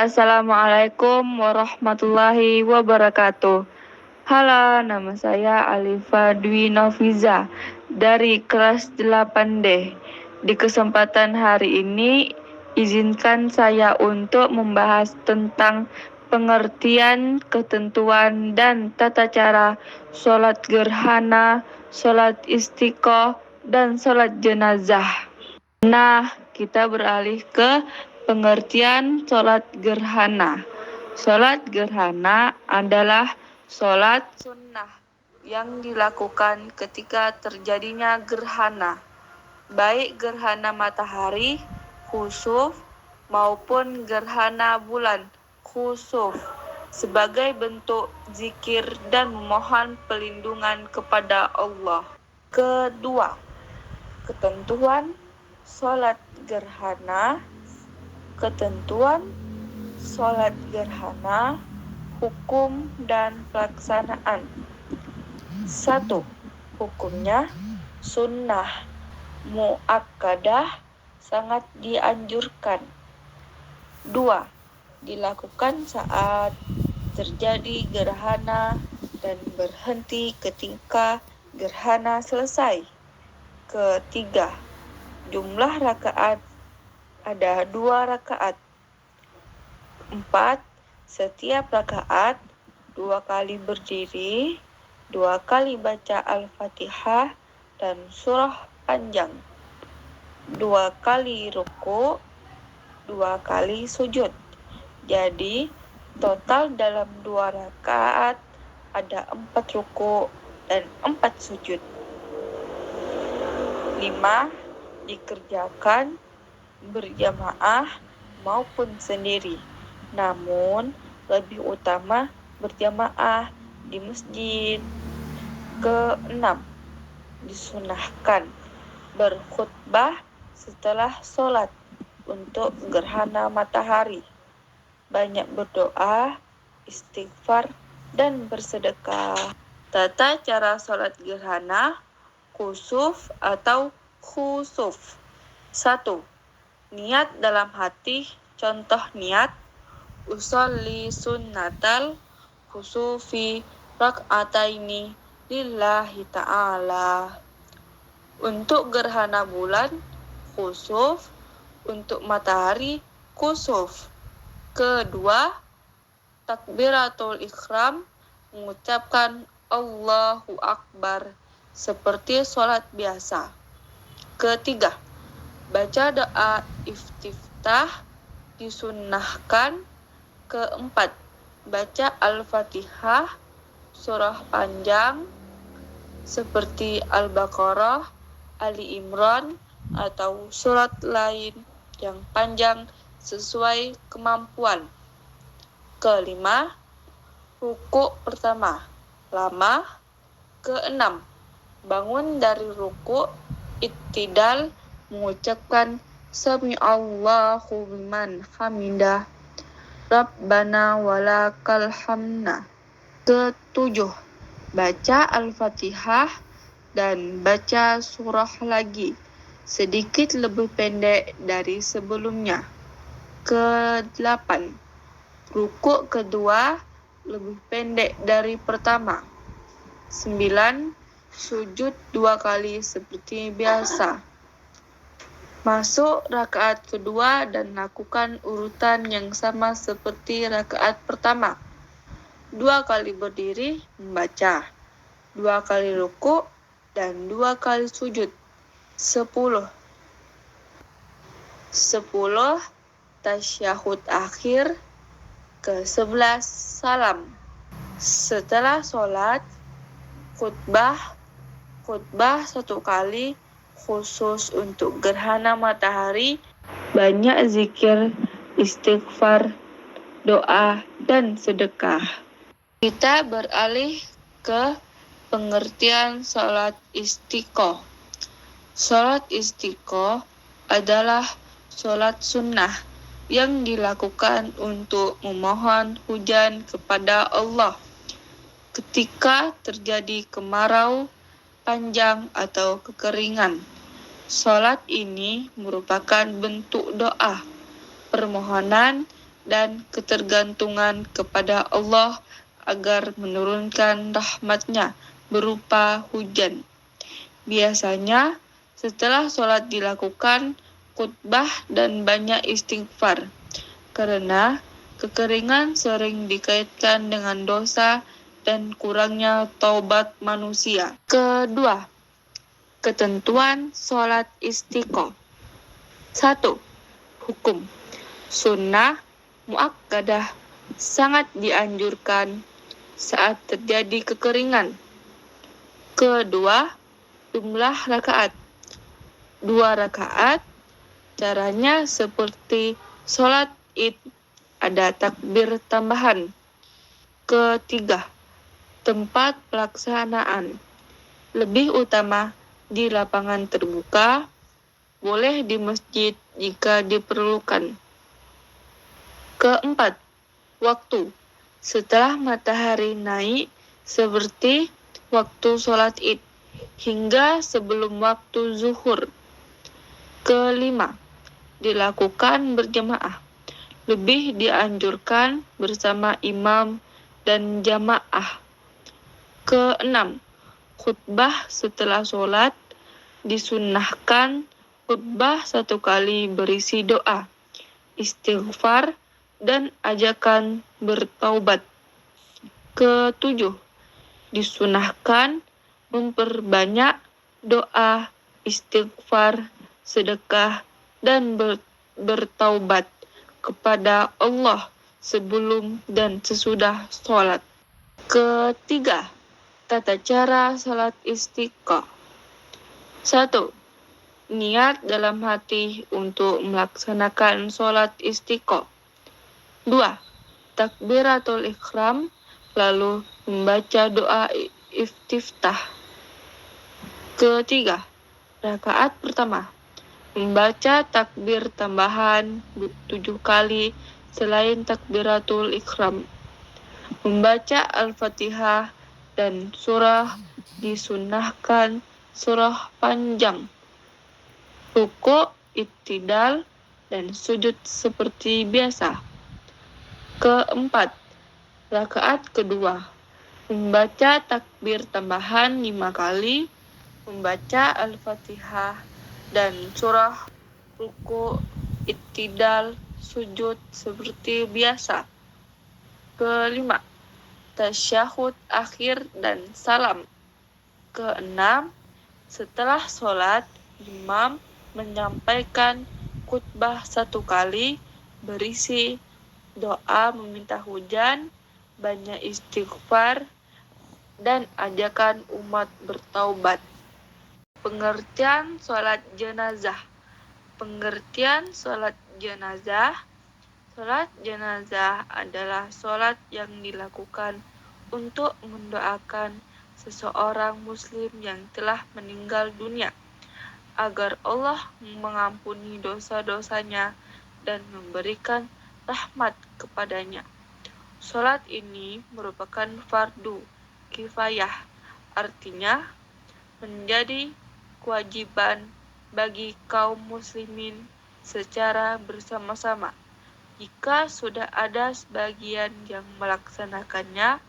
Assalamualaikum warahmatullahi wabarakatuh. Halo, nama saya Alifa Dwi Noviza dari kelas 8D. Di kesempatan hari ini, izinkan saya untuk membahas tentang pengertian, ketentuan, dan tata cara sholat gerhana, sholat istiqoh, dan sholat jenazah. Nah, kita beralih ke pengertian sholat gerhana. Sholat gerhana adalah sholat sunnah yang dilakukan ketika terjadinya gerhana, baik gerhana matahari, khusuf, maupun gerhana bulan, khusuf, sebagai bentuk zikir dan memohon perlindungan kepada Allah. Kedua, ketentuan sholat gerhana. Ketentuan sholat gerhana, hukum dan pelaksanaan. 1. Hukumnya sunnah muakkadah, sangat dianjurkan. 2. Dilakukan saat terjadi gerhana dan berhenti ketika gerhana selesai. Ketiga, jumlah rakaat ada 2 rakaat. 4. Setiap rakaat 2 kali berdiri, 2 kali baca Al-Fatihah dan surah panjang, 2 kali ruku, 2 kali sujud. Jadi total dalam 2 rakaat ada 4 ruku dan 4 sujud. 5. Dikerjakan berjamaah maupun sendiri, namun lebih utama berjamaah di masjid. 6. Disunahkan berkhutbah setelah sholat untuk gerhana matahari, banyak berdoa, istighfar, dan bersedekah. Tata cara sholat gerhana, kusuf atau khusuf. 1. Niat dalam hati, contoh niat usolli sunnatal khusufi rak'ataini lillahi ta'ala. Untuk gerhana bulan, khusuf. Untuk matahari, kusuf. Kedua, takbiratul ikhram, mengucapkan Allahu Akbar seperti sholat biasa. Ketiga, baca doa istiftah disunnahkan. Keempat, baca Al-Fatihah, surah panjang seperti Al-Baqarah, Ali Imran, atau surat lain yang panjang sesuai kemampuan. Kelima, ruku pertama, lama. Keenam, bangun dari ruku, iktidal, mengucapkan Sami Allahu liman hamidah, Rabbana walakal hamna. Ketujuh, baca Al-Fatihah dan baca surah lagi, sedikit lebih pendek dari sebelumnya. Kedelapan, ruku kedua lebih pendek dari pertama. 9. Sujud 2 kali seperti biasa. Masuk rakaat kedua dan lakukan urutan yang sama seperti rakaat pertama. 2 kali berdiri membaca, 2 kali ruku, dan 2 kali sujud. 10. Tasyahud akhir. Ke-11, salam. Setelah sholat, khutbah 1 kali, khusus untuk gerhana matahari, banyak zikir, istighfar, doa, dan sedekah. Kita beralih ke pengertian sholat istiqoh. Sholat istiqoh adalah sholat sunnah yang dilakukan untuk memohon hujan kepada Allah ketika terjadi kemarau panjang atau kekeringan. Sholat ini merupakan bentuk doa, permohonan, dan ketergantungan kepada Allah agar menurunkan rahmat-Nya berupa hujan. Biasanya setelah sholat dilakukan khutbah dan banyak istighfar, karena kekeringan sering dikaitkan dengan dosa dan kurangnya taubat manusia. Kedua, ketentuan sholat istiqo. 1. Hukum. Sunnah muakkadah sangat dianjurkan saat terjadi kekeringan. Kedua, jumlah rakaat. 2 rakaat. Caranya seperti sholat Id, ada takbir tambahan. Ketiga, tempat pelaksanaan. Lebih utama di lapangan terbuka, boleh di masjid jika diperlukan. Keempat, waktu. Setelah matahari naik seperti waktu sholat Id hingga sebelum waktu zuhur. Kelima, dilakukan berjamaah. Lebih dianjurkan bersama imam dan jamaah. Keenam, khutbah setelah sholat. Disunnahkan khutbah 1 kali berisi doa, istighfar, dan ajakan bertaubat. Ketujuh, disunahkan memperbanyak doa, istighfar, sedekah, dan bertaubat kepada Allah sebelum dan sesudah sholat. Ketiga, tata cara sholat istiqo. 1. Niat dalam hati untuk melaksanakan sholat istiqo. 2. Takbiratul ihram, lalu membaca doa istiftah. Ketiga, rakaat pertama, membaca takbir tambahan 7 kali selain takbiratul ihram. Membaca Al-Fatihah dan surah, disunnahkan surah panjang. Rukuk, iktidal, dan sujud seperti biasa. Keempat, rakaat kedua, membaca takbir tambahan 5 kali, membaca Al-Fatihah dan surah, rukuk, iktidal, sujud seperti biasa. Kelima, tasyahud akhir dan salam. Keenam, setelah sholat, imam menyampaikan khutbah 1 kali berisi doa meminta hujan, banyak istighfar, dan ajakan umat bertaubat. Pengertian sholat jenazah. Pengertian sholat jenazah. Sholat jenazah adalah sholat yang dilakukan untuk mendoakan seseorang muslim yang telah meninggal dunia, agar Allah mengampuni dosa-dosanya dan memberikan rahmat kepadanya. Sholat ini merupakan fardu kifayah, artinya menjadi kewajiban bagi kaum muslimin secara bersama-sama. Jika sudah ada sebagian yang melaksanakannya,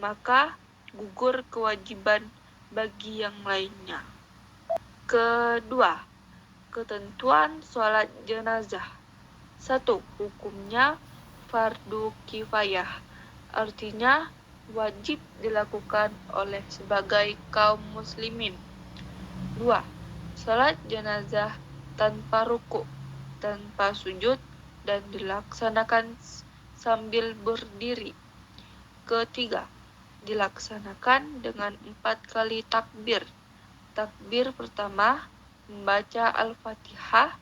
maka gugur kewajiban bagi yang lainnya. Kedua, ketentuan sholat jenazah. 1. Hukumnya fardu kifayah, artinya wajib dilakukan oleh sebagai kaum muslimin. 2. Sholat jenazah tanpa rukuk, tanpa sujud, dan dilaksanakan sambil berdiri. Ketiga, dilaksanakan dengan 4 kali takbir. Takbir pertama, membaca Al-Fatihah.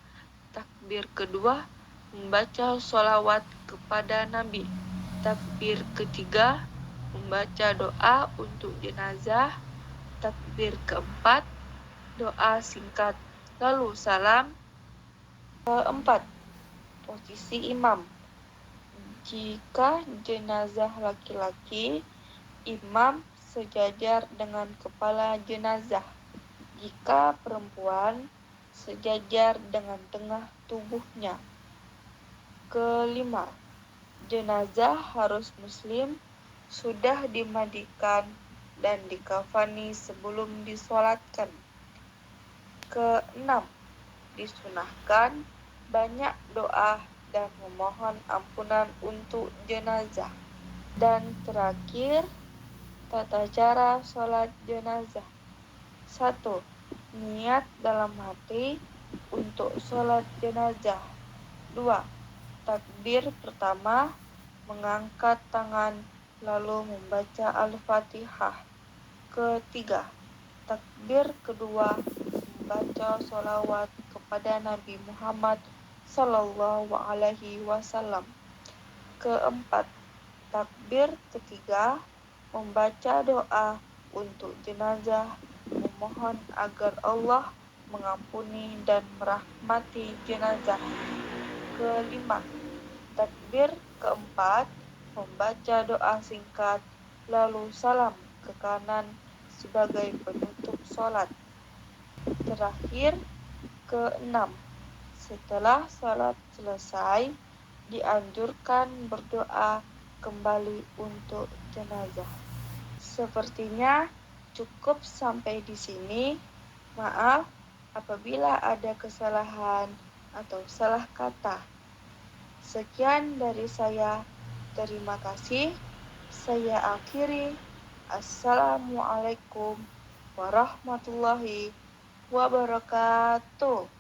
Takbir kedua, membaca sholawat kepada Nabi. Takbir ketiga, membaca doa untuk jenazah. Takbir keempat, doa singkat, lalu salam. Keempat, posisi imam. Jika jenazah laki-laki, imam sejajar dengan kepala jenazah. Jika perempuan, sejajar dengan tengah tubuhnya. Kelima, Jenazah harus muslim, sudah dimandikan dan dikafani sebelum disolatkan. Keenam, disunahkan banyak doa dan memohon ampunan untuk jenazah. Dan terakhir, tata cara sholat jenazah. 1. Niat dalam hati untuk sholat jenazah. 2. Takbir pertama, mengangkat tangan lalu membaca Al-Fatihah. Ketiga, takbir kedua, membaca sholawat kepada Nabi Muhammad Sallallahu Alaihi Wasallam. Keempat, takbir ketiga, membaca doa untuk jenazah, memohon agar Allah mengampuni dan merahmati jenazah. Kelima, takbir keempat, membaca doa singkat, lalu salam ke kanan sebagai penutup sholat. Terakhir, keenam, setelah sholat selesai, dianjurkan berdoa kembali untuk jenazah. Sepertinya cukup sampai di sini. Maaf apabila ada kesalahan atau salah kata. Sekian dari saya. Terima kasih. Saya akhiri. Assalamualaikum warahmatullahi wabarakatuh.